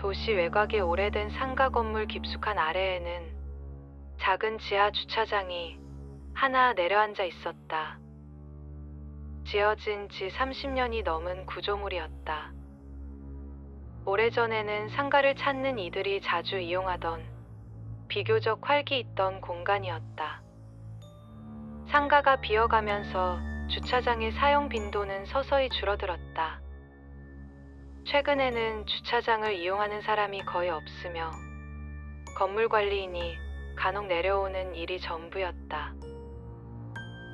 도시 외곽의 오래된 상가 건물 깊숙한 아래에는 작은 지하 주차장이 하나 내려앉아 있었다. 지어진 지 30년이 넘은 구조물이었다. 오래전에는 상가를 찾는 이들이 자주 이용하던 비교적 활기 있던 공간이었다. 상가가 비어가면서 주차장의 사용 빈도는 서서히 줄어들었다. 최근에는 주차장을 이용하는 사람이 거의 없으며 건물 관리인이 간혹 내려오는 일이 전부였다.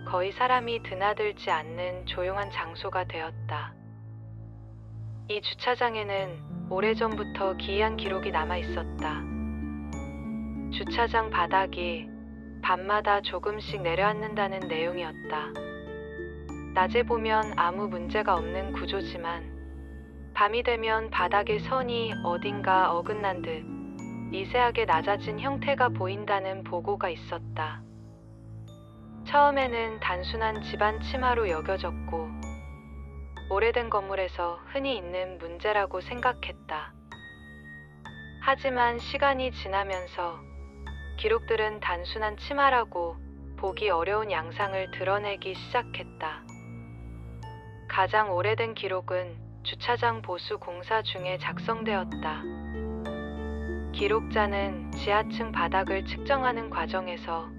거의 사람이 드나들지 않는 조용한 장소가 되었다. 이 주차장에는 오래전부터 기이한 기록이 남아 있었다. 주차장 바닥이 밤마다 조금씩 내려앉는다는 내용이었다. 낮에 보면 아무 문제가 없는 구조지만 밤이 되면 바닥의 선이 어딘가 어긋난 듯 미세하게 낮아진 형태가 보인다는 보고가 있었다. 처음에는 단순한 집안 침하로 여겨졌고 오래된 건물에서 흔히 있는 문제라고 생각했다. 하지만 시간이 지나면서 기록들은 단순한 침하라고 보기 어려운 양상을 드러내기 시작했다. 가장 오래된 기록은 주차장 보수 공사 중에 작성되었다. 기록자는 지하층 바닥을 측정하는 과정에서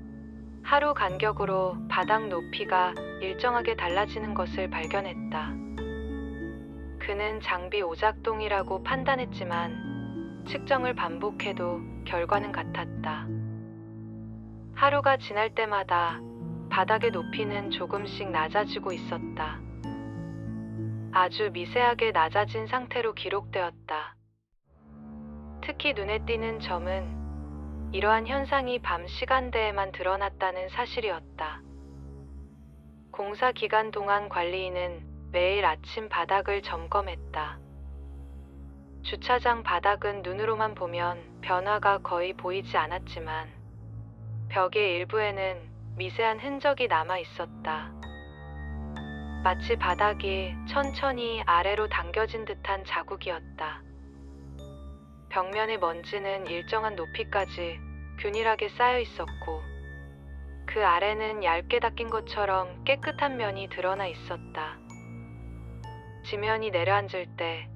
하루 간격으로 바닥 높이가 일정하게 달라지는 것을 발견했다. 그는 장비 오작동이라고 판단했지만 측정을 반복해도 결과는 같았다. 하루가 지날 때마다 바닥의 높이는 조금씩 낮아지고 있었다. 아주 미세하게 낮아진 상태로 기록되었다. 특히 눈에 띄는 점은 이러한 현상이 밤 시간대에만 드러났다는 사실이었다. 공사 기간 동안 관리인은 매일 아침 바닥을 점검했다. 주차장 바닥은 눈으로만 보면 변화가 거의 보이지 않았지만 벽의 일부에는 미세한 흔적이 남아 있었다. 마치 바닥이 천천히 아래로 당겨진 듯한 자국이었다. 벽면의 먼지는 일정한 높이까지 균일하게 쌓여 있었고 그 아래는 얇게 닦인 것처럼 깨끗한 면이 드러나 있었다. 지면이 내려앉을 때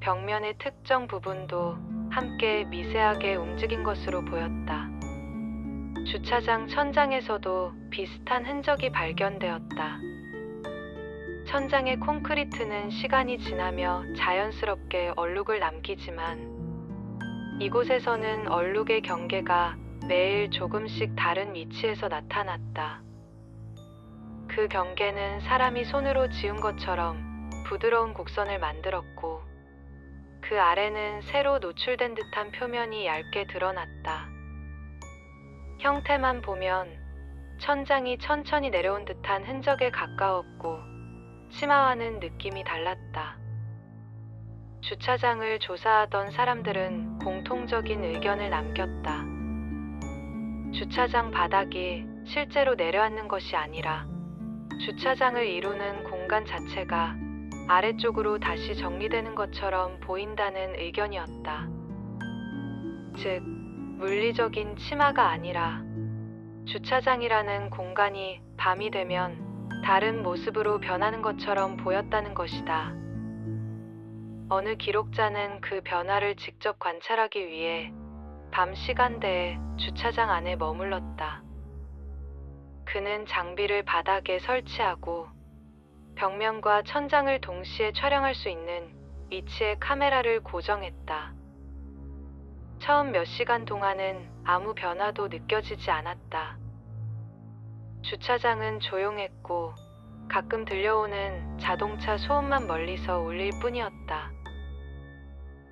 벽면의 특정 부분도 함께 미세하게 움직인 것으로 보였다. 주차장 천장에서도 비슷한 흔적이 발견되었다. 천장의 콘크리트는 시간이 지나며 자연스럽게 얼룩을 남기지만 이곳에서는 얼룩의 경계가 매일 조금씩 다른 위치에서 나타났다. 그 경계는 사람이 손으로 지운 것처럼 부드러운 곡선을 만들었고 그 아래는 새로 노출된 듯한 표면이 얇게 드러났다. 형태만 보면 천장이 천천히 내려온 듯한 흔적에 가까웠고 치마와는 느낌이 달랐다. 주차장을 조사하던 사람들은 공통적인 의견을 남겼다. 주차장 바닥이 실제로 내려앉는 것이 아니라 주차장을 이루는 공간 자체가 아래쪽으로 다시 정리되는 것처럼 보인다는 의견이었다. 즉, 물리적인 침하가 아니라 주차장이라는 공간이 밤이 되면 다른 모습으로 변하는 것처럼 보였다는 것이다. 어느 기록자는 그 변화를 직접 관찰하기 위해 밤 시간대에 주차장 안에 머물렀다. 그는 장비를 바닥에 설치하고 벽면과 천장을 동시에 촬영할 수 있는 위치에 카메라를 고정했다. 처음 몇 시간 동안은 아무 변화도 느껴지지 않았다. 주차장은 조용했고 가끔 들려오는 자동차 소음만 멀리서 울릴 뿐이었다.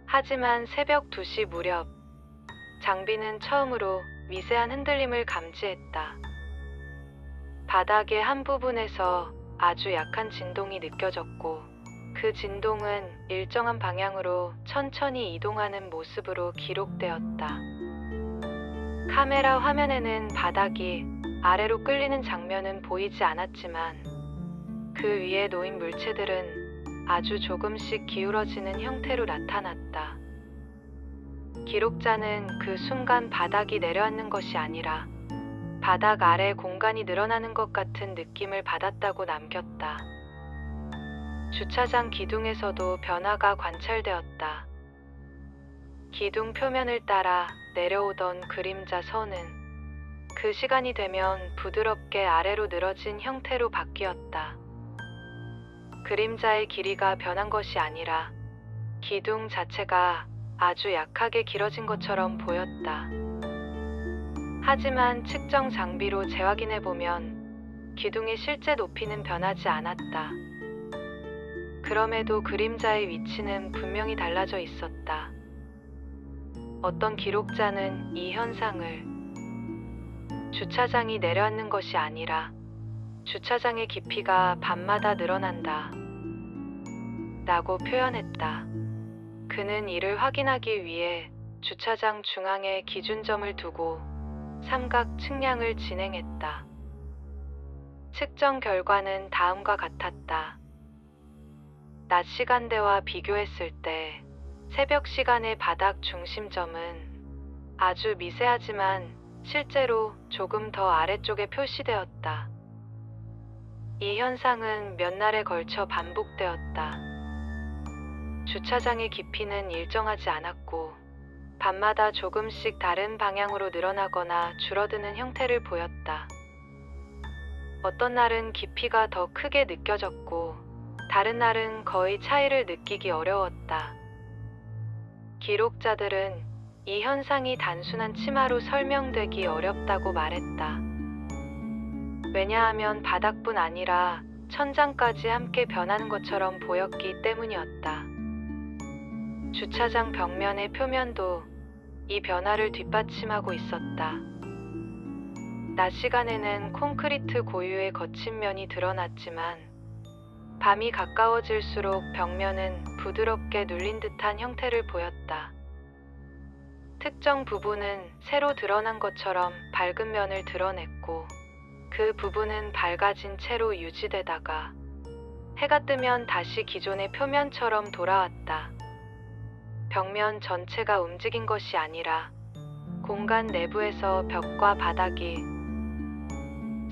하지만 새벽 2시 무렵 장비는 처음으로 미세한 흔들림을 감지했다. 바닥의 한 부분에서 아주 약한 진동이 느껴졌고 그 진동은 일정한 방향으로 천천히 이동하는 모습으로 기록되었다. 카메라 화면에는 바닥이 아래로 끌리는 장면은 보이지 않았지만 그 위에 놓인 물체들은 아주 조금씩 기울어지는 형태로 나타났다. 기록자는 그 순간 바닥이 내려앉는 것이 아니라 바닥 아래 공간이 늘어나는 것 같은 느낌을 받았다고 남겼다. 주차장 기둥에서도 변화가 관찰되었다. 기둥 표면을 따라 내려오던 그림자 선은 그 시간이 되면 부드럽게 아래로 늘어진 형태로 바뀌었다. 그림자의 길이가 변한 것이 아니라 기둥 자체가 아주 약하게 길어진 것처럼 보였다. 하지만 측정 장비로 재확인해보면 기둥의 실제 높이는 변하지 않았다. 그럼에도 그림자의 위치는 분명히 달라져 있었다. 어떤 기록자는 이 현상을 주차장이 내려앉는 것이 아니라 주차장의 깊이가 밤마다 늘어난다 라고 표현했다. 그는 이를 확인하기 위해 주차장 중앙에 기준점을 두고 삼각 측량을 진행했다. 측정 결과는 다음과 같았다. 낮 시간대와 비교했을 때 새벽 시간의 바닥 중심점은 아주 미세하지만 실제로 조금 더 아래쪽에 표시되었다. 이 현상은 몇 날에 걸쳐 반복되었다. 주차장의 깊이는 일정하지 않았고 밤마다 조금씩 다른 방향으로 늘어나거나 줄어드는 형태를 보였다. 어떤 날은 깊이가 더 크게 느껴졌고 다른 날은 거의 차이를 느끼기 어려웠다. 기록자들은 이 현상이 단순한 치마로 설명되기 어렵다고 말했다. 왜냐하면 바닥뿐 아니라 천장까지 함께 변하는 것처럼 보였기 때문이었다. 주차장 벽면의 표면도 이 변화를 뒷받침하고 있었다. 낮 시간에는 콘크리트 고유의 거친 면이 드러났지만 밤이 가까워질수록 벽면은 부드럽게 눌린 듯한 형태를 보였다. 특정 부분은 새로 드러난 것처럼 밝은 면을 드러냈고 그 부분은 밝아진 채로 유지되다가 해가 뜨면 다시 기존의 표면처럼 돌아왔다. 벽면 전체가 움직인 것이 아니라 공간 내부에서 벽과 바닥이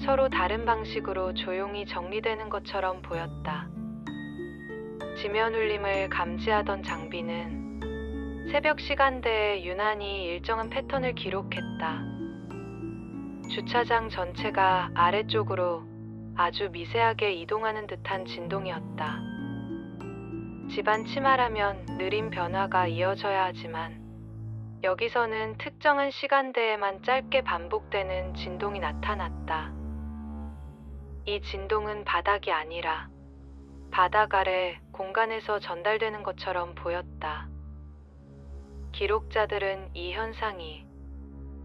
서로 다른 방식으로 조용히 정리되는 것처럼 보였다. 지면 울림을 감지하던 장비는 새벽 시간대에 유난히 일정한 패턴을 기록했다. 주차장 전체가 아래쪽으로 아주 미세하게 이동하는 듯한 진동이었다. 집안 치마라면 느린 변화가 이어져야 하지만 여기서는 특정한 시간대에만 짧게 반복되는 진동이 나타났다. 이 진동은 바닥이 아니라 바닥 아래 공간에서 전달되는 것처럼 보였다. 기록자들은 이 현상이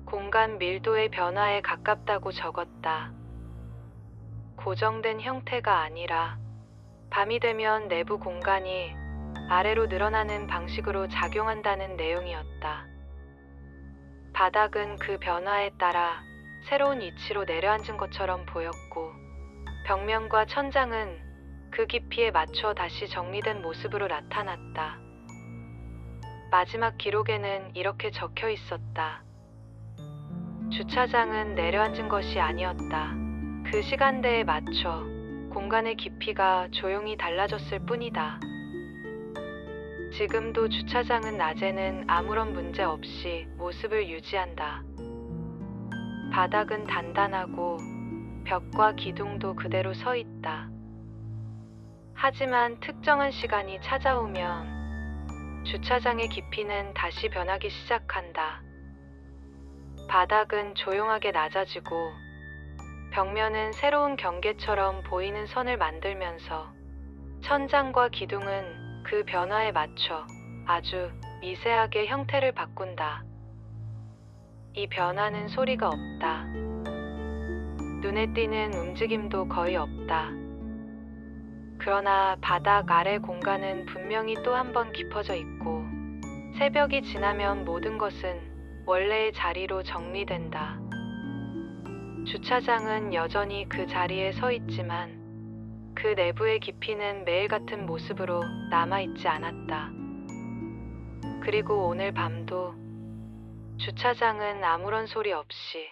공간 밀도의 변화에 가깝다고 적었다. 고정된 형태가 아니라 밤이 되면 내부 공간이 아래로 늘어나는 방식으로 작용한다는 내용이었다. 바닥은 그 변화에 따라 새로운 위치로 내려앉은 것처럼 보였고 벽면과 천장은 그 깊이에 맞춰 다시 정리된 모습으로 나타났다. 마지막 기록에는 이렇게 적혀 있었다. 주차장은 내려앉은 것이 아니었다. 그 시간대에 맞춰 공간의 깊이가 조용히 달라졌을 뿐이다. 지금도 주차장은 낮에는 아무런 문제 없이 모습을 유지한다. 바닥은 단단하고 벽과 기둥도 그대로 서 있다. 하지만 특정한 시간이 찾아오면 주차장의 깊이는 다시 변하기 시작한다. 바닥은 조용하게 낮아지고 벽면은 새로운 경계처럼 보이는 선을 만들면서 천장과 기둥은 그 변화에 맞춰 아주 미세하게 형태를 바꾼다. 이 변화는 소리가 없다. 눈에 띄는 움직임도 거의 없다. 그러나 바닥 아래 공간은 분명히 또 한 번 깊어져 있고 새벽이 지나면 모든 것은 원래의 자리로 정리된다. 주차장은 여전히 그 자리에 서 있지만 그 내부의 깊이는 매일 같은 모습으로 남아있지 않았다. 그리고 오늘 밤도 주차장은 아무런 소리 없이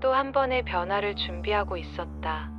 또 한 번의 변화를 준비하고 있었다.